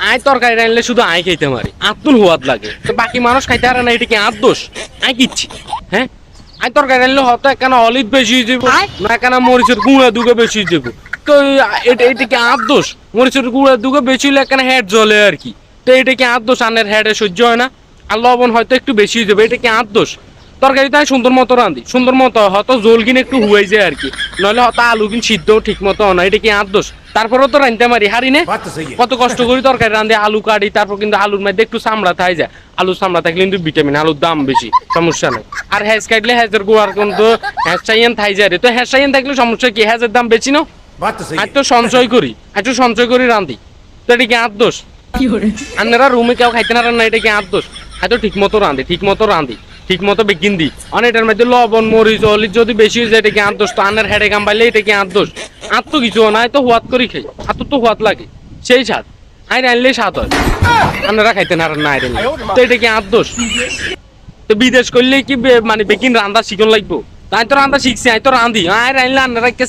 আয় তরকারি রানলে শুধু আয় খাইতে পারি আত্মন হওয়াত লাগে তো বাকি মানুষ খাইতে পারে না, এটা কি আর দোষ? আয় কিচ্ছি হ্যাঁ আয় তরকারি রানলে হয়তো একখানা অলিভ বেশি যাব না, একখানা মরিচের গুঁড়া দুগে বেশি যাব, তো এটা কি আর দোষ? মরিচের গুঁড়া দুগে বেশি হলে একখানা হেড জ্বলে আর কি, তো এটা কি আর দোষ? আনের হেডে সহ্য হয় না, আর লবণ হয়তো একটু বেশি যাবে, এটা কি আর দোষ? তরকারি তাই সুন্দর মতো রাঁধি, সুন্দর মতো হয়তো জোল কিনে একটু হুয়াই যায় আর কি, নইলে হয়তো আলু কিন সিদ্ধ ঠিক মতো না, এটা কি আর দোষ? তারপরেও তো রাঁধতে পারি হারি নে, কত কষ্ট করি তরকারি রাঁধে, আলু কাটি, তারপর কিন্তু আলুর মধ্যে একটু চামড়া থাই যায়, আলু চামড়া থাকলে কিন্তু ভিটামিন, আলুর দাম বেশি, সমস্যা নেই। আর হ্যাজ কাটলে হ্যাজের গোয়ার কিন্তু হ্যাজ চাইয়েন থাই যায় রে, তো হ্যাজ চাইয়েন থাকলে সমস্যা কি? হ্যাজের দাম বেশি না, আর তো সঞ্চয় করি, একটু সঞ্চয় করি রাঁধি, তো এটা কি আর দোষ? আপনারা রুমে কেউ খাইতে না রান্না, এটা কি আর দোষ? হয়তো ঠিক মতো রাঁধি, ঠিক মতো রাঁধি, ঠিক মতো বেকিন দিই, অনেকটার মধ্যে লবণ মরিচ অলিচ যদি বেশি হয়ে যায় এটা কি আর দোষ? তো আনের হেডে কাম পাইলে এটা কি আর দোষ? আর তো কিছু নাই, তো হুয়াত করি খাই, আর তো হুয়াত লাগে সেই স্বাদ, আই রানলেই স্বাদ হয়, আপনারা খাইতে না রান্না আই রানলে, তো এটা কি আর দোষ? তো বিদেশ করলে কি মানে বেকিন রান্না শিখন লাগবো? তাই তো রান্না শিখছি, আই তো রাঁধি, আই রানলে আপনারা কে